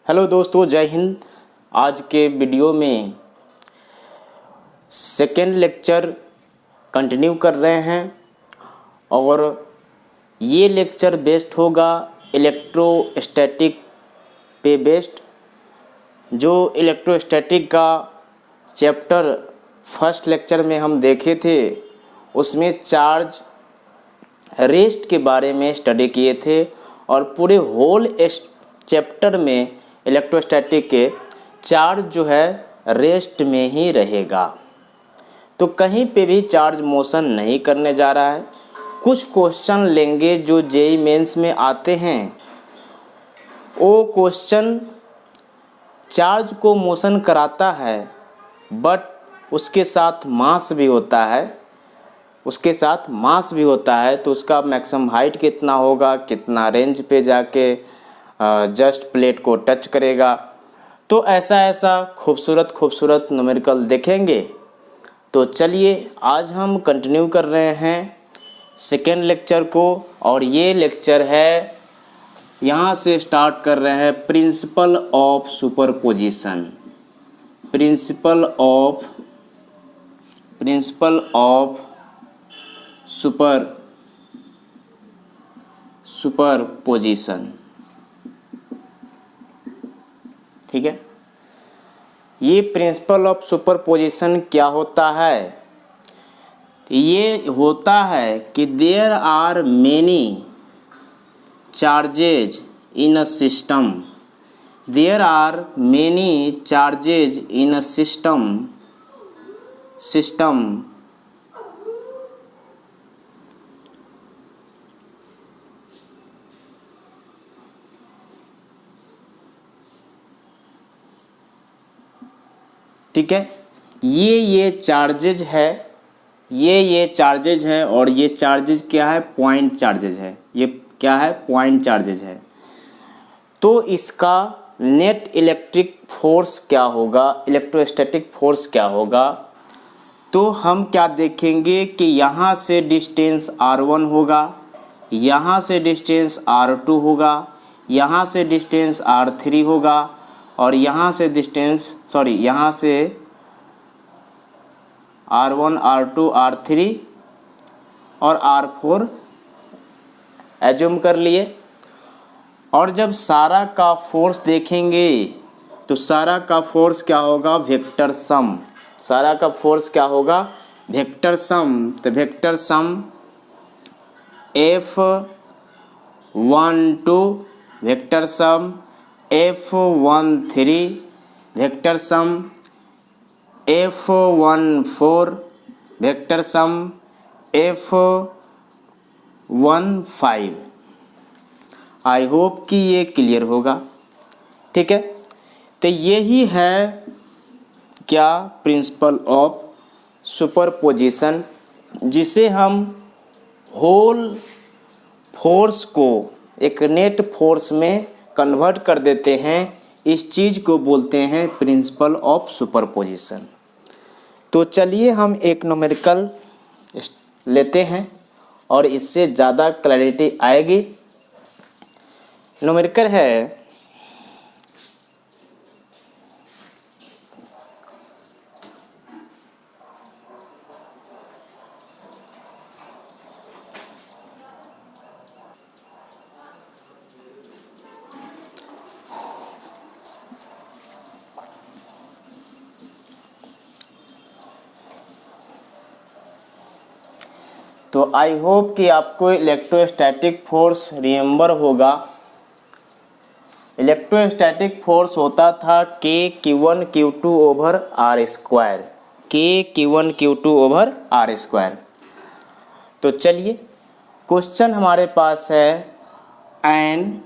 Hello दोस्तों, जय हिंद। आज के वीडियो में सेकेंड लेक्चर कंटिन्यू कर रहे हैं और ये लेक्चर बेस्ड होगा इलेक्ट्रोस्टैटिक पे बेस्ड। जो इलेक्ट्रोस्टैटिक का चैप्टर फर्स्ट लेक्चर में हम देखे थे उसमें चार्ज रेस्ट के बारे में स्टडी किए थे और पूरे होल चैप्टर में इलेक्ट्रोस्टैटिक के चार्ज जो है रेस्ट में ही रहेगा। तो कहीं पे भी चार्ज मोशन नहीं करने जा रहा है। कुछ क्वेश्चन लेंगे जो जेईई मेंस में आते हैं, वो क्वेश्चन चार्ज को मोशन कराता है बट उसके साथ मास भी होता है, तो उसका मैक्सिमम हाइट कितना होगा, कितना रेंज पे जाके जस्ट प्लेट को टच करेगा। तो ऐसा खूबसूरत न्यूमेरिकल देखेंगे। तो चलिए आज हम कंटिन्यू कर रहे हैं सेकेंड लेक्चर को और ये लेक्चर है, यहाँ से स्टार्ट कर रहे हैं principle of superposition. Principle of superposition, ठीक है। ये प्रिंसिपल ऑफ सुपरपोजिशन क्या होता है? ये होता है कि there are many charges in a system. There are many charges in a system ठीक है। ये चार्जेज है और ये चार्जेज क्या है? पॉइंट चार्जेज है। ये क्या है? पॉइंट चार्जेज है। तो इसका नेट इलेक्ट्रिक फोर्स क्या होगा, इलेक्ट्रोस्टैटिक फोर्स क्या होगा? तो हम क्या देखेंगे कि यहाँ से डिस्टेंस r1 होगा, यहाँ से डिस्टेंस r2 होगा, यहाँ से डिस्टेंस r3 होगा और यहाँ से यहाँ से r1 r2 r3 और r4 एज्यूम कर लिए। और जब सारा का फोर्स देखेंगे तो सारा का फोर्स क्या होगा? Vector sum. सारा का फोर्स क्या होगा? Vector sum. तो vector sum F12, vector sum F13, vector sum F14, vector sum F15। I hope कि ये क्लियर होगा, ठीक है। तो यही है क्या? प्रिंसिपल ऑफ सुपरपोजिशन, जिसे हम होल फोर्स को एक नेट फोर्स में कन्वर्ट कर देते हैं। इस चीज़ को बोलते हैं प्रिंसिपल ऑफ सुपरपोजिशन। तो चलिए हम एक न्यूमेरिकल लेते हैं और इससे ज़्यादा क्लैरिटी आएगी। न्यूमेरिकल है तो आई होप कि आपको इलेक्ट्रोस्टैटिक फोर्स रिमेंबर होगा। इलेक्ट्रोस्टैटिक फोर्स होता था K/Q1/Q2 over R square. K/Q1/Q2 over R square. तो चलिए क्वेश्चन हमारे पास है, an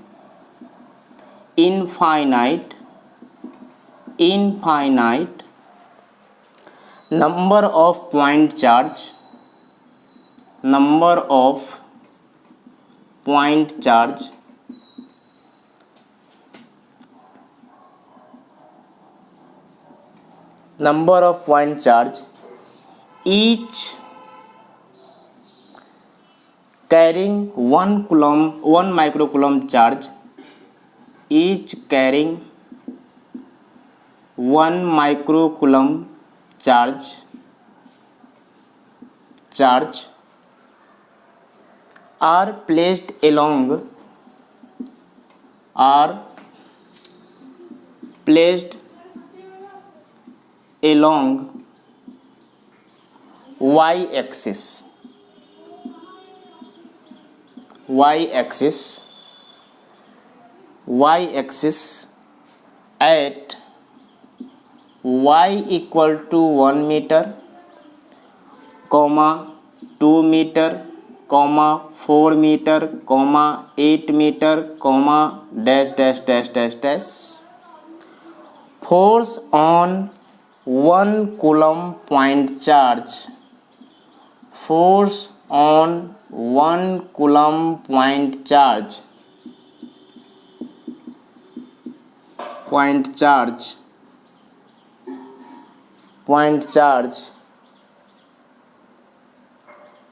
infinite number of point charge, number of point charge each carrying 1 microcoulomb charge, each carrying 1 microcoulomb charge are placed along y-axis at y equal to 1 meter, 2 meter, 4 meter, 8 meter, dash dash dash dash dash. Force on 1 coulomb point charge. Force on 1 coulomb point charge.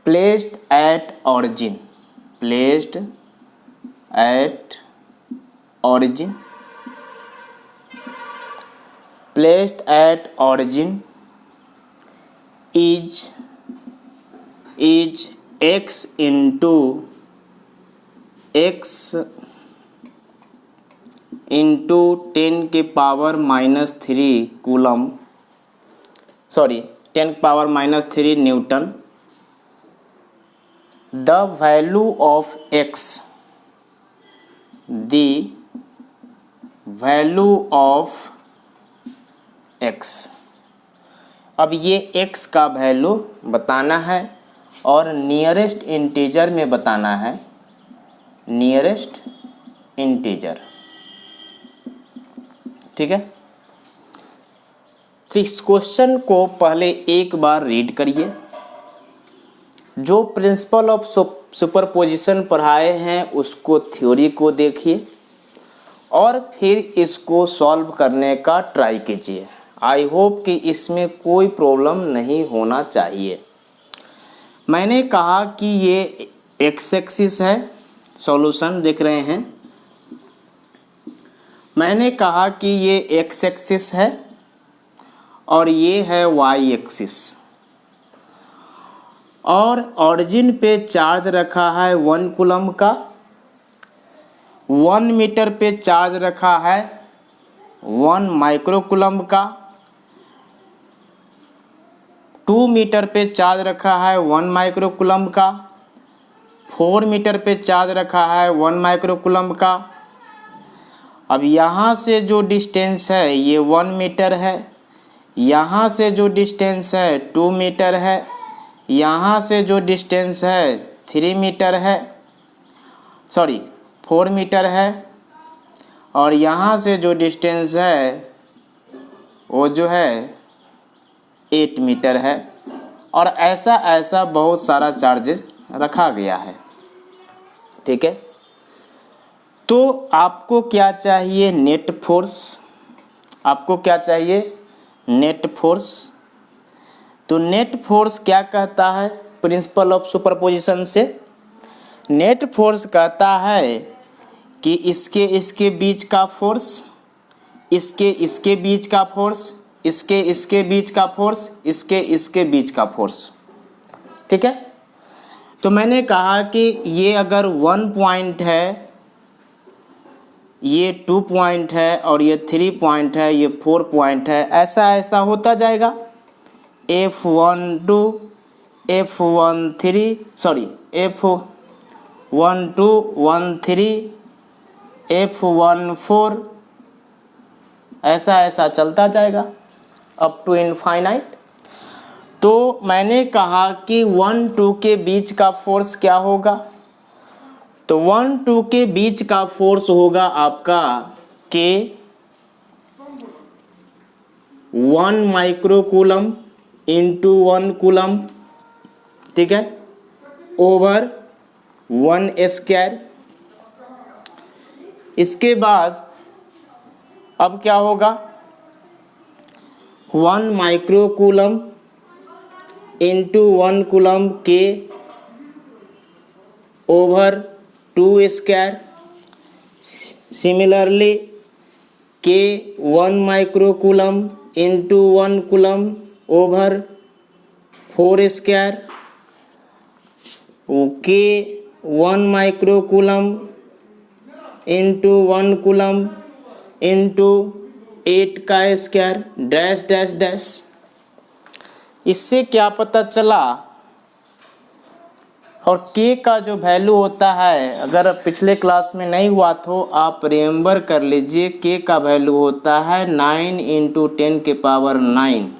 Placed at origin is x into 10 के power -3 coulomb 10 के power -3 Newton. The value of x अब ये x का value बताना है और nearest integer में बताना है. ठीक है. तो इस क्वेश्चन को पहले एक बार रीड करिए. जो प्रिंसिपल ऑफ सुपरपोजिशन पढ़ाए हैं उसको थ्योरी को देखिए और फिर इसको सॉल्व करने का ट्राई कीजिए. आई होप कि इसमें कोई प्रॉब्लम नहीं होना चाहिए. मैंने कहा कि ये एक्स एक्सिस है, सॉल्यूशन देख रहे हैं. मैंने कहा कि ये एक्स एक्सिस है और ये है वाई एक्सिस और ऑरिजिन पे चार्ज रखा है 1 कूलम का. 1 मीटर पे चार्ज रखा है 1 माइक्रोकूलम का. 2 मीटर पे चार्ज रखा है 1 माइक्रोकूलम का. 4 मीटर पे चार्ज रखा है 1 माइक्रोकूलम का. अब यहाँ से जो डिस्टेंस है ये 1 मीटर है. यहाँ से जो डिस्टेंस है 2 मीटर है. यहाँ से जो डिस्टेंस है 4 मीटर है और यहाँ से जो डिस्टेंस है वो जो है 8 मीटर है. और ऐसा बहुत सारा चार्जेस रखा गया है. ठीक है. तो आपको क्या चाहिए? Net force. तो नेट फोर्स क्या कहता है प्रिंसिपल ऑफ सुपरपोजिशन से? नेट फोर्स कहता है कि इसके बीच का फोर्स, इसके बीच का फोर्स, इसके बीच का फोर्स, इसके बीच का फोर्स. ठीक है. तो मैंने कहा कि ये अगर 1 पॉइंट है, ये 2 पॉइंट है और ये 3 पॉइंट है, ये 4 पॉइंट है, ऐसा होता जाएगा. F12, F13, F14, ऐसा चलता जाएगा अप टू इनफाइनाइट. तो मैंने कहा कि 1, 2 के बीच का फोर्स क्या होगा? तो 1, 2 के बीच का फोर्स होगा आपका K 1 माइक्रोकूलम इंटू 1 कूलम. ठीक है. Over 1 square. इसके बाद अब क्या होगा? 1 microcoulomb into 1 coulomb K over 2 square. Similarly के 1 microcoulomb into 1 coulomb over 4 square, के 1 माइक्रोकूलम इंटू 1 कूलम इंटू 8 का स्क्वायर डैश डैश डैश। इससे क्या पता चला, और k का जो वैल्यू होता है, अगर पिछले क्लास में नहीं हुआ तो आप रिमेंबर कर लीजिए, k का वैल्यू होता है 9 इंटू 10 के पावर 9,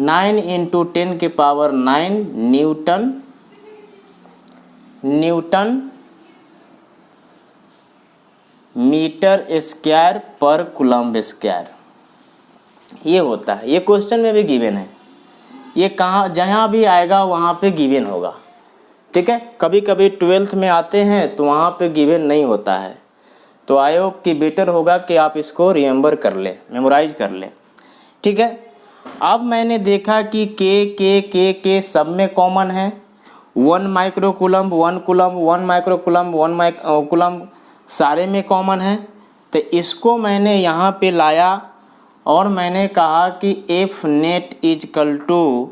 9 इंटू 10 के पावर 9 न्यूटन मीटर स्क्वायर पर कूलम्ब स्क्वायर। ये होता है, ये क्वेश्चन में भी गिवन है, ये कहाँ जहाँ भी आएगा वहाँ पे गिवन होगा, ठीक है। कभी कभी 12th में आते हैं तो वहाँ पे गिवन नहीं होता है, तो आई होप कि बेटर होगा कि आप इसको रिमेंबर कर लें, मेमोराइज कर लें, ठीक है। अब मैंने देखा कि के सब में कॉमन है, 1 माइक्रोकूलम 1 कूलम 1 माइक्रोकूलम 1 माइक्रोकूलम सारे में कॉमन है। तो इसको मैंने यहाँ पे लाया और मैंने कहा कि एफ नेट इजकल टू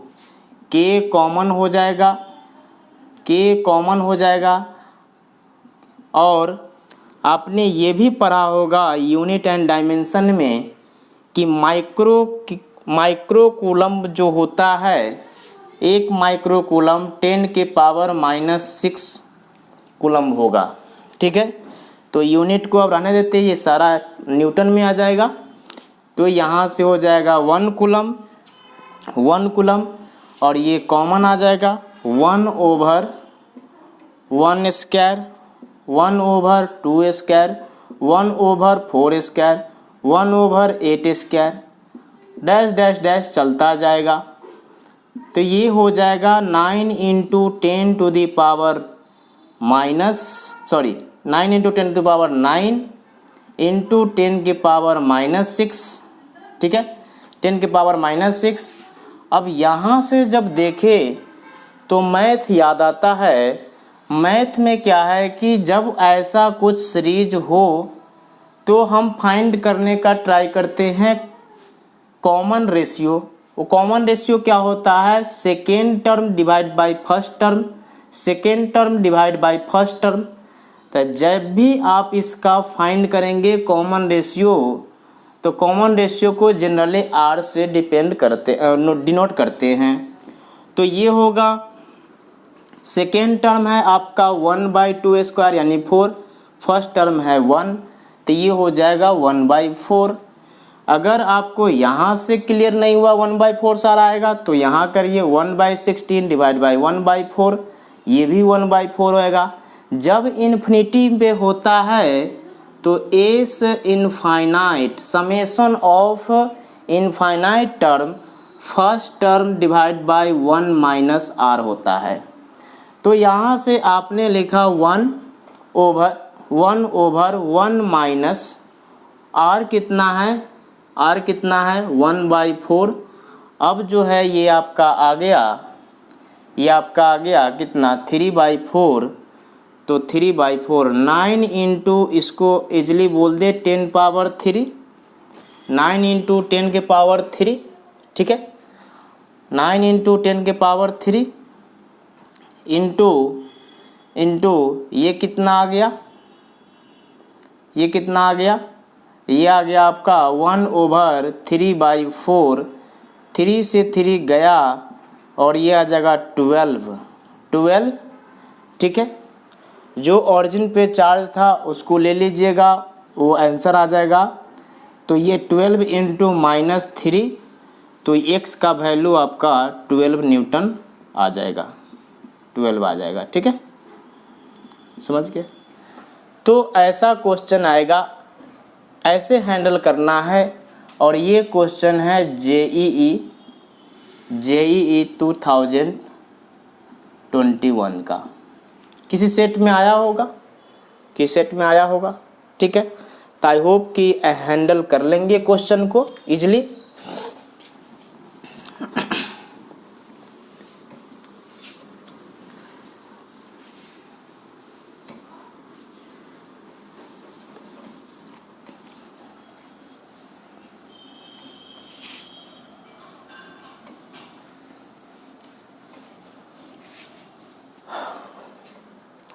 के कॉमन हो जाएगा, के कॉमन हो जाएगा। और आपने ये भी पढ़ा होगा यूनिट एंड डायमेंशन में कि माइक्रोकूलम जो होता है, 1 माइक्रोकूलम 10 के पावर -6 कूलम होगा, ठीक है। तो यूनिट को अब रहने देते हैं, ये सारा न्यूटन में आ जाएगा। तो यहाँ से हो जाएगा 1 कूलम और ये कॉमन आ जाएगा 1 over 1 square 1 over 2 square 1 over 4 square 1 over 8 square dash dash dash चलता जाएगा। तो ये हो जाएगा 9 into 10 to the power 9 into 10 to the power 9 into 10 के पावर -6, ठीक है, 10 के पावर -6। अब यहाँ से जब देखें तो मैथ याद आता है। मैथ में क्या है कि जब ऐसा कुछ सीरीज हो तो हम फाइंड करने का ट्राई करते हैं कॉमन रेशियो। वो कॉमन रेशियो क्या होता है, second term divide by first term, second term divide by first term. तो जब भी आप इसका फाइंड करेंगे कॉमन रेशियो, तो कॉमन रेशियो को जनरली r से डिनोट करते हैं। तो ये होगा सेकेंड टर्म है आपका 1/2 स्क्वायर यानी 4, फर्स्ट टर्म है 1, तो ये हो जाएगा 1/4। अगर आपको यहाँ से क्लियर नहीं हुआ 1/4 सारा आएगा तो यहाँ करिए 1/16 डिवाइड बाई 1/4, ये भी 1/4 होएगा। जब इन्फिनिटी पे होता है तो S infinite summation of infinite term first term divide by 1 minus r होता है। तो यहाँ से आपने लिखा 1 ओवर 1 माइनस आर कितना है, आर कितना है 1/4। अब जो है ये आपका आ गया कितना 3/4। तो 3/4 9 इंटू इसको इजली बोल दे 10 पावर 3, 9 इंटू 10 के पावर 3, ठीक है, 9 इंटू 10 के पावर 3 इंटू ये कितना आ गया, ये कितना आ गया, ये आ गया आपका 1 ओवर 3/4, 3 से 3 गया और ये आ जाएगा 12, ठीक है। जो ऑरिजिन पे चार्ज था उसको ले लीजिएगा, वो आंसर आ जाएगा। तो ये 12 इंटू -3, तो x का वैल्यू आपका 12 न्यूटन आ जाएगा, 12 आ जाएगा, ठीक है, समझ गए। तो ऐसा क्वेश्चन आएगा, ऐसे हैंडल करना है। और ये क्वेश्चन है JEE 2021 का, किसी सेट में आया होगा, ठीक है। तो आई होप कि हैंडल कर लेंगे क्वेश्चन को इजली।